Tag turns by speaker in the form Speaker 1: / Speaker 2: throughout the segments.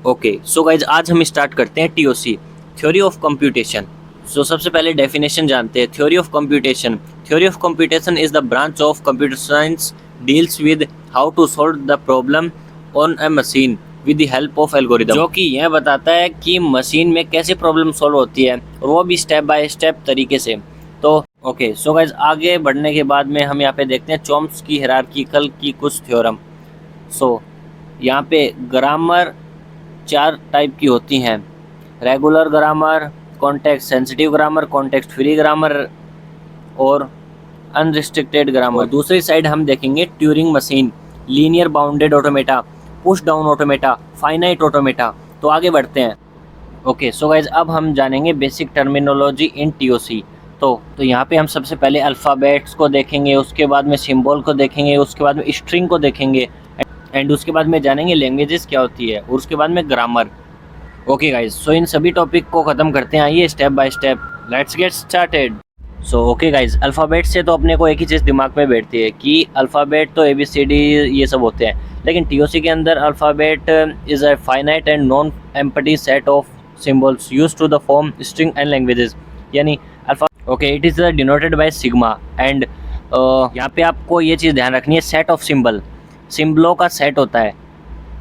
Speaker 1: Okay so guys आज हम start करते हैं TOC, theory of computation. So सबसे पहले डेफिनेशन जानते हैं। Theory of computation, theory of computation is the branch of computer science deals with how to solve the problem on a machine with the help of algorithm, जो कि यह बताता है कि मशीन में कैसे प्रॉब्लम सॉल्व होती है और वो भी स्टेप बाय स्टेप तरीके से। तो ओके सो गाइज आगे बढ़ने के बाद में हम यहाँ पे देखते हैं चॉम्स्की हायरार्किकल की कुछ थ्योरम। सो यहाँ पे ग्रामर 4 टाइप की होती हैं, regular grammar, context sensitive grammar, context free grammar और अनरिस्ट्रिक्टेड ग्रामर। दूसरी साइड हम देखेंगे Turing machine, linear bounded automata, push down automata, finite automata. तो आगे बढ़ते हैं। ओके सो गाइज अब हम जानेंगे बेसिक टर्मिनोलॉजी इन टीओसी। तो यहाँ पे हम सबसे पहले अल्फ़ाबेट्स को देखेंगे, उसके बाद में सिंबल को देखेंगे, उसके बाद में स्ट्रिंग को देखेंगे एंड उसके बाद में जानेंगे लैंग्वेजेस क्या होती है और उसके बाद में ग्रामर। ओके गाइज सो इन सभी टॉपिक को ख़त्म करते हैं, आइए step by step, let's get started. So okay guys alphabet से तो अपने को एक ही चीज़ दिमाग में बैठती है कि अल्फ़ाबेट तो ABCD ये सब होते हैं, लेकिन टीओसी के अंदर alphabet is a finite and non empty set of symbols use to the form string and languages, यानी alpha okay it is denoted by sigma and यहाँ पे आपको ये चीज़ ध्यान रखनी है, सेट ऑफ सिंबल, सिम्बलों का सेट होता है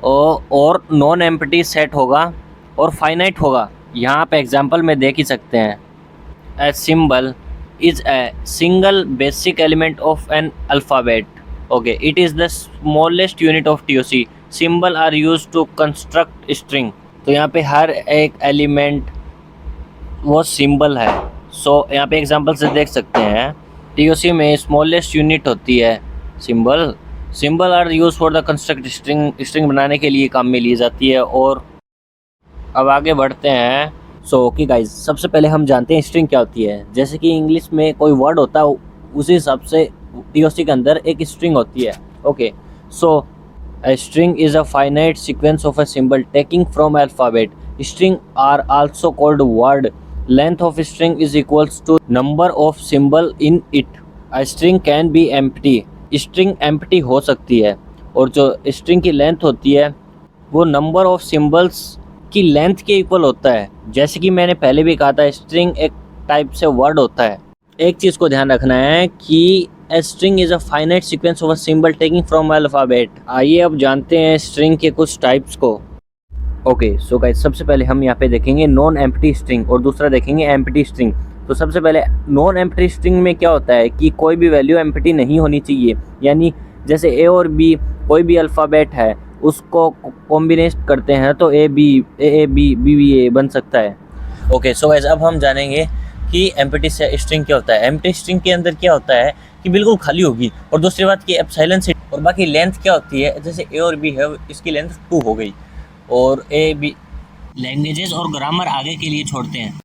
Speaker 1: और नॉन एम्प्टी सेट होगा और फाइनाइट होगा। यहाँ पे एग्जांपल में देख ही सकते हैं, a symbol is a single basic element of an alphabet. Okay it is the smallest unit of TOC, symbol are use to construct string. तो यहाँ पे हर एक एलिमेंट वो सिंबल है। सो यहाँ पे एग्जांपल से देख सकते हैं, टीओसी में स्मॉलेस्ट यूनिट होती है symbol, symbol are use for the construct string, string बनाने के लिए काम में ली जाती है। और अब आगे बढ़ते हैं। सो ओके गाइज सबसे पहले हम जानते हैं स्ट्रिंग क्या होती है। जैसे कि इंग्लिश में कोई वर्ड होता है उसी हिसाब से टीओसी के अंदर एक स्ट्रिंग होती है। Okay so a string is a finite sequence of a symbol taking from alphabet. String are also called word. Length of string is equals to number of symbol in it. A string can be empty. String empty हो सकती है और जो string की length होती है वो number of symbols की लेंथ के इक्वल होता है। जैसे कि मैंने पहले भी कहा था, स्ट्रिंग एक टाइप से वर्ड होता है। एक चीज़ को ध्यान रखना है कि A string is a finite sequence of a symbol taking from alphabet. आइए अब जानते हैं स्ट्रिंग के कुछ टाइप्स को। ओके सो गाइस सबसे पहले हम यहाँ पे देखेंगे नॉन एम्प्टी स्ट्रिंग और दूसरा देखेंगे एम्प्टी स्ट्रिंग। तो सबसे पहले नॉन एम्प्टी स्ट्रिंग में क्या होता है कि कोई भी वैल्यू एम्प्टी नहीं होनी चाहिए, यानी जैसे A और B कोई भी अल्फ़ाबेट है उसको कॉम्बिनेट करते हैं तो A B B बन सकता है। ओके सो गाइस अब हम जानेंगे कि एम्प्टी स्ट्रिंग क्या होता है। एम्प्टी स्ट्रिंग के अंदर क्या होता है कि बिल्कुल खाली होगी, और दूसरी बात कि एप्सिलॉन से, और बाकी लेंथ क्या होती है, जैसे A और B है इसकी लेंथ 2 हो गई और A B लैंग्वेजेस और ग्रामर आगे के लिए छोड़ते हैं।